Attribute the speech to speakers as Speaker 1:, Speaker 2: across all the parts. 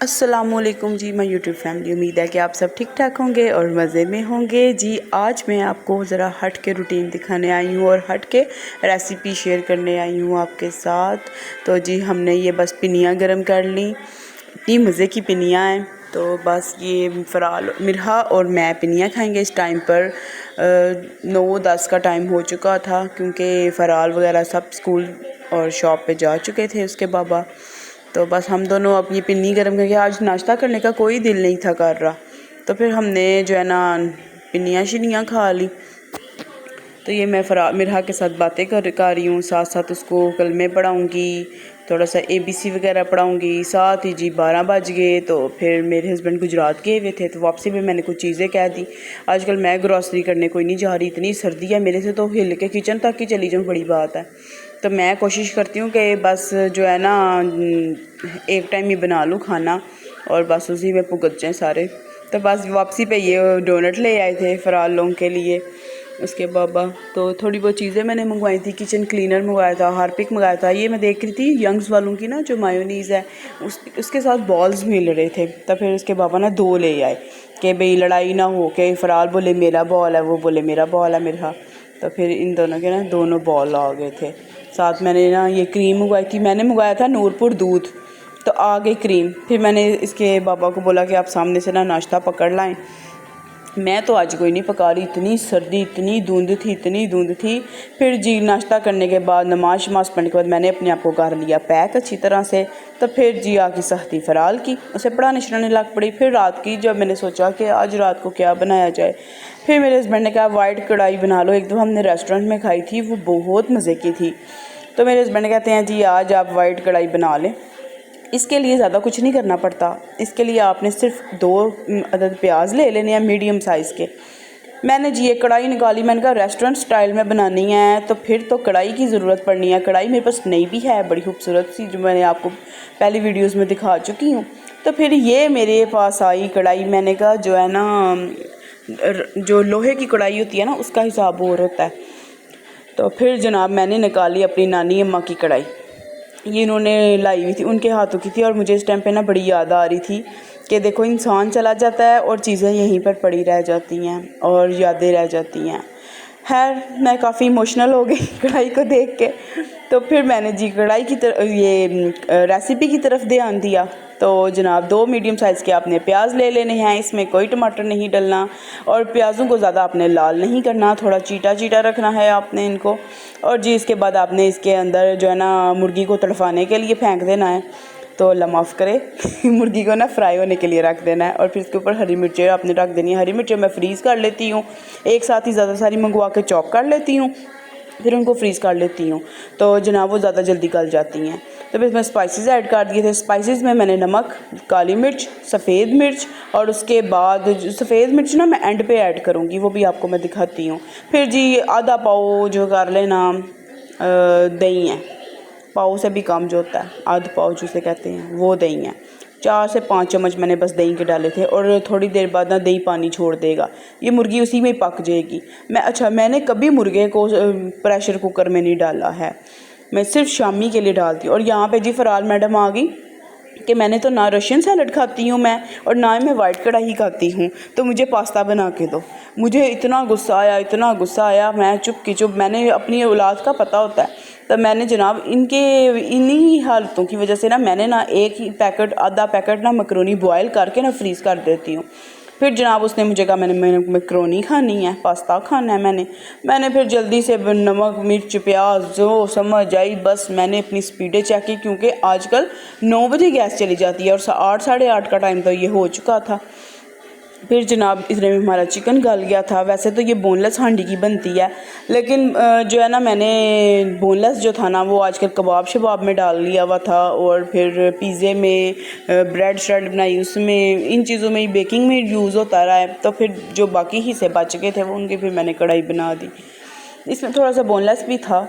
Speaker 1: अस्सलामुअलैकुम जी, मैं YouTube family. उम्मीद है कि आप सब ठीक ठाक होंगे और मज़े में होंगे जी। आज मैं आपको ज़रा हट के रूटीन दिखाने आई हूँ और हट के रेसिपी शेयर करने आई हूँ आपके साथ। तो जी हमने ये बस पिनियाँ गरम कर ली, इतनी मज़े की पिनियाँ हैं। तो बस ये फ़राल, मिरहा और मैं पिनियाँ खाएंगे इस टाइम पर। 9-10 का टाइम हो चुका था क्योंकि फ़राल वगैरह सब स्कूल और शॉप पे जा चुके थे उसके बाबा। तो बस हम दोनों अब ये पिन्नी गर्म करके, आज नाश्ता करने का कोई दिल नहीं था कर रहा, तो फिर हमने जो है ना पिन्नियाँ शिनियाँ खा ली। तो ये मैं मिरहा के साथ बातें कर रही हूँ, साथ साथ उसको कलमे पढ़ाऊँगी, थोड़ा सा ABC वगैरह पढ़ाऊँगी। साथ ही जी 12 बज गए। तो फिर मेरे हस्बैंड गुजरात गए हुए थे, तो वापसी में मैंने कुछ चीज़ें कह दी। आजकल मैं ग्रॉसरी करने कोई नहीं जा रही, इतनी सर्दी है, मेरे से तो हिल के किचन तक ही चली जाऊँ बड़ी बात है। तो मैं कोशिश करती हूँ कि बस जो है ना एक टाइम ही बना लूँ खाना और बस उसी में भुगत जाएँ सारे। तो बस वापसी पे ये डोनट ले आए थे फ़राल लोगों के लिए उसके बाबा। तो थोड़ी बहुत चीज़ें मैंने मंगवाई थी, किचन क्लीनर मंगवाया था, हार्पिक मंगाया था। ये मैं देख रही थी यंग्स वालों की ना जो मायोनीज़ है उसके साथ बॉल्स मिल रहे थे। तब फिर उसके बाबा ना 2 ले आए कि भाई लड़ाई ना हो, कि फ़राल बोले मेरा बॉल है, वो बोले मेरा बॉल है मेरा। तो फिर इन दोनों के ना दोनों बॉल आ गए थे। साथ मैंने ना ये क्रीम मंगवाई थी, मैंने मंगवाया था नूरपुर दूध, तो आ गई क्रीम। फिर मैंने इसके बाबा को बोला कि आप सामने से ना नाश्ता पकड़ लाएं। मैं तो आज कोई नहीं पका रही, इतनी सर्दी, इतनी धुंध थी। फिर जी नाश्ता करने के बाद नमाज पढ़ने के बाद मैंने अपने आप को कर लिया पैक अच्छी तरह से। तो फिर जी आके सख्ती फ़राल की, उसे पढ़ाने छड़ाने लग पड़ी। फिर रात की जब मैंने सोचा कि आज रात को क्या बनाया जाए, फिर मेरे हस्बैंड ने कहा वाइट कढ़ाई बना लो। एक दफ़ा हमने रेस्टोरेंट में खाई थी, वो बहुत मज़े की थी। तो मेरे हस्बैंड कहते हैं जी आज आप वाइट कढ़ाई बना लें। इसके लिए ज़्यादा कुछ नहीं करना पड़ता। इसके लिए आपने सिर्फ 2 अदद प्याज ले लेने हैं मीडियम साइज़ के। मैंने जी ये कढ़ाई निकाली, मैंने कहा रेस्टोरेंट स्टाइल में बनानी है तो फिर तो कढ़ाई की ज़रूरत पड़नी है। कढ़ाई मेरे पास नई भी है, बड़ी खूबसूरत सी, जो मैंने आपको पहली वीडियोज़ में दिखा चुकी हूँ। तो फिर ये मेरे पास आई कढ़ाई। मैंने कहा जो है ना जो लोहे की कढ़ाई होती है ना उसका हिसाब और होता है। तो फिर जनाब मैंने निकाली अपनी नानी अम्मा की कढ़ाई, ये इन्होंने लाई हुई थी, उनके हाथों की थी। और मुझे इस टाइम पे ना बड़ी याद आ रही थी कि देखो इंसान चला जाता है और चीज़ें यहीं पर पड़ी रह जाती हैं और यादें रह जाती हैं। खैर मैं काफ़ी इमोशनल हो गई कढ़ाई को देख के। तो फिर मैंने जी कढ़ाई की तरफ, ये रेसिपी की तरफ ध्यान दिया। तो जनाब 2 मीडियम साइज़ के आपने प्याज ले लेने हैं, इसमें कोई टमाटर नहीं डलना और प्याज़ों को ज़्यादा आपने लाल नहीं करना, थोड़ा चीटा चीटा रखना है आपने इनको। और जी इसके बाद आपने इसके अंदर जो है ना मुर्गी को तड़फाने के लिए फेंक देना है। तो अल्लाह माफ़ करे मुर्गी को ना फ्राई होने के लिए रख देना है। और फिर इसके ऊपर हरी मिर्चें आपने रख देनी है। हरी मिर्चें मैं फ्रीज़ कर लेती हूँ, एक साथ ही ज़्यादा सारी मंगवा के चॉप कर लेती हूँ, फिर उनको फ्रीज़ कर लेती हूँ। तो जनाब वो ज़्यादा जल्दी गल जाती हैं। तो फिर मैं स्पाइसेस ऐड कर दिए थे। स्पाइसेस में मैंने नमक, काली मिर्च, सफ़ेद मिर्च और उसके बाद सफ़ेद मिर्च ना मैं एंड पे ऐड करूँगी, वो भी आपको मैं दिखाती हूँ। फिर जी आधा पाव जो कर लेना दही है, पाव से भी कम जो होता है, आधा पाव जिसे कहते हैं, वो दही है। 4 से 5 चम्मच मैंने बस दही के डाले थे। और थोड़ी देर बाद ना दही पानी छोड़ देगा, ये मुर्गी उसी में पक जाएगी। मैंने कभी मुर्गे को प्रेशर कुकर में नहीं डाला है, मैं सिर्फ शामी के लिए डालती हूँ। और यहाँ पे जी फ़राल मैडम आ गई कि मैंने तो ना रशियन सैलड खाती हूँ मैं, और ना ही मैं वाइट कढ़ाई खाती हूँ, तो मुझे पास्ता बना के दो। मुझे इतना गुस्सा आया, मैं चुप की चुप। मैंने अपनी औलाद का पता होता है। तो मैंने जनाब इन्हीं हालतों की वजह से ना मैंने ना आधा पैकेट ना मकरोनी बॉयल करके ना फ्रीज़ कर देती हूँ। फिर जनाब उसने मुझे कहा मैंने मैक्रोनी खानी है, पास्ता खाना है। मैंने फिर जल्दी से नमक मिर्च प्याज जो समझ आई बस मैंने अपनी स्पीडें चेक की, क्योंकि आजकल 9 बजे गैस चली जाती है और 8 साढ़े 8 का टाइम तो ये हो चुका था। फिर जनाब इतने में हमारा चिकन गल गया था। वैसे तो ये बोनलेस हांडी की बनती है, लेकिन जो है ना मैंने बोनलेस जो था ना वो आजकल कबाब शबाब में डाल लिया हुआ था, और फिर पिज़्ज़े में ब्रेड श्रेड बनाई, उसमें इन चीज़ों में बेकिंग में यूज़ होता रहा है। तो फिर जो बाकी हिस्से बच गए थे वो उनकी फिर मैंने कढ़ाई बना दी, इसमें थोड़ा सा बोनलेस भी था।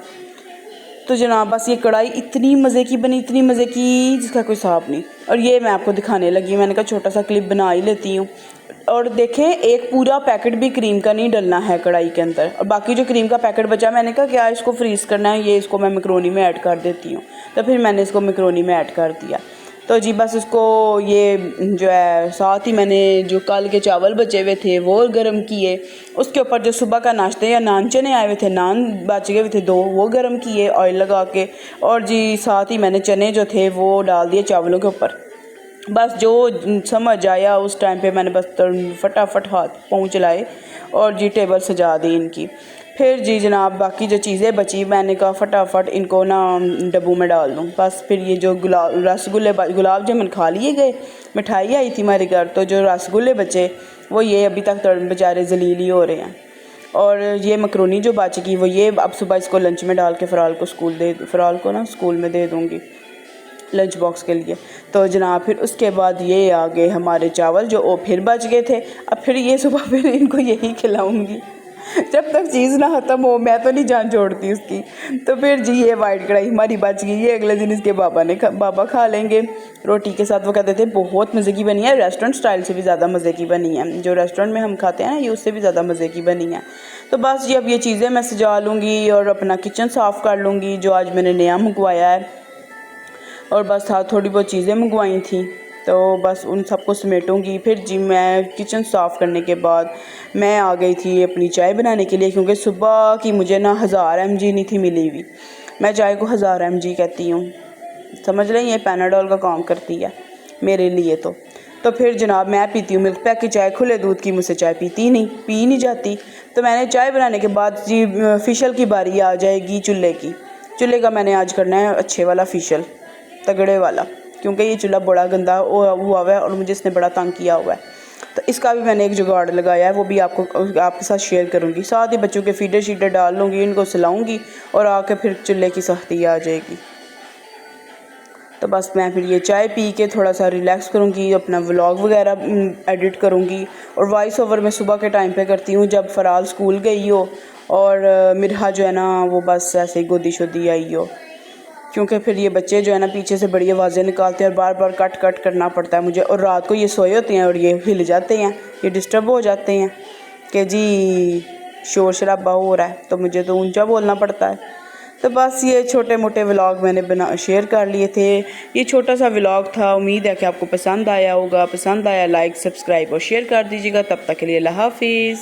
Speaker 1: तो जनाब बस ये कढ़ाई इतनी मज़े की बनी, इतनी मज़े की जिसका कोई हिसाब नहीं। और ये मैं आपको दिखाने लगी, मैंने कहा छोटा सा क्लिप बना ही लेती हूँ। और देखें एक पूरा पैकेट भी क्रीम का नहीं डलना है कढ़ाई के अंदर, और बाकी जो क्रीम का पैकेट बचा मैंने कहा क्या इसको फ्रीज़ करना है, ये इसको मैं मैक्रोनी में ऐड कर देती हूँ। तो फिर मैंने इसको मैक्रोनी में ऐड कर दिया। तो जी बस उसको ये जो है साथ ही मैंने जो कल के चावल बचे हुए थे वो गर्म किए, उसके ऊपर जो सुबह का नाश्ते या नान चने आए हुए थे, नान बच गए हुए थे 2, वो गर्म किए ऑयल लगा के। और जी साथ ही मैंने चने जो थे वो डाल दिए चावलों के ऊपर। बस जो समझ आया उस टाइम पे मैंने बस फटाफट हाथ पाँव चलाए और जी टेबल सजा दी इनकी। फिर जी जनाब बाकी जो चीज़ें बची मैंने कहा फटाफट इनको ना डब्बू में डाल दूँ। बस फिर ये जो गुलाब जामुन खा लिए गए, मिठाई आई थी हमारे घर, तो जो रसगुल्ले बचे वो ये अभी तक बेचारे जलील ही हो रहे हैं। और ये मकरोनी जो बच गई वो ये अब सुबह इसको लंच में डाल के फ़राल को ना स्कूल में दे दूँगी लंच बॉक्स के लिए। तो जनाब फिर उसके बाद ये आ गए हमारे चावल जो वो फिर बच गए थे। अब फिर ये सुबह फिर इनको यही खिलाऊंगी जब तक चीज़ ना ख़त्म हो, मैं तो नहीं जान छोड़ती उसकी। तो फिर जी ये वाइट कढ़ाई हमारी बच गई, ये अगले दिन इसके बाबा खा लेंगे रोटी के साथ। वो कहते थे बहुत मज़े की बनी है, रेस्टोरेंट स्टाइल से भी ज़्यादा मज़े की बनी है, जो रेस्टोरेंट में हम खाते हैं ना ये उससे भी ज़्यादा मज़े की बनी है। तो बस जी अब ये चीज़ें मैं सजा लूँगी और अपना किचन साफ़ कर लूँगी जो आज मैंने नया मंगवाया है। और बस थोड़ी बहुत चीज़ें मंगवाई थी तो बस उन सबको समेटूँगी। फिर जी मैं किचन साफ़ करने के बाद मैं आ गई थी अपनी चाय बनाने के लिए, क्योंकि सुबह की मुझे ना 1000 mg नहीं थी मिली हुई। मैं चाय को 1000 mg कहती हूँ, समझ रही ये पैनाडोल का काम करती है मेरे लिए। तो फिर जनाब मैं पीती हूँ मिल्क पैक की चाय, खुले दूध की मुझसे चाय पी नहीं जाती। तो मैंने चाय बनाने के बाद जी फिशल की बारी आ जाएगी चूल्हे का मैंने आज करना है अच्छे वाला फिशल, तगड़े वाला, क्योंकि ये चूल्हा बड़ा गंदा हुआ हुआ है और मुझे इसने बड़ा तंग किया हुआ है। तो इसका भी मैंने एक जुगाड़ लगाया है, वो भी आपके साथ शेयर करूँगी। साथ ही बच्चों के फीडर शीडर डाल लूँगी, इनको सिलाऊँगी और आके फिर चूल्हे की सख्ती आ जाएगी। तो बस मैं फिर ये चाय पी के थोड़ा सा रिलैक्स करूँगी, अपना व्लॉग वगैरह एडिट करूँगी। और वॉइस ओवर मैं सुबह के टाइम पे करती हूँ जब फ़राल स्कूल गई हो और मिरहा जो है ना वो बस ऐसे ही गोदी शोदी आई हो, क्योंकि फिर ये बच्चे जो है ना पीछे से बड़ी आवाज़ें निकालते हैं और बार बार कट करना पड़ता है मुझे। और रात को ये सोए होते हैं और ये हिल जाते हैं, ये डिस्टर्ब हो जाते हैं कि जी शोर-शराबा हो रहा है, तो मुझे तो ऊंचा बोलना पड़ता है। तो बस ये छोटे मोटे व्लॉग मैंने शेयर कर लिए थे। ये छोटा सा व्लॉग था, उम्मीद है कि आपको पसंद आया होगा। पसंद आया लाइक सब्सक्राइब और शेयर कर दीजिएगा। तब तक के लिए अल्लाह हाफिज़।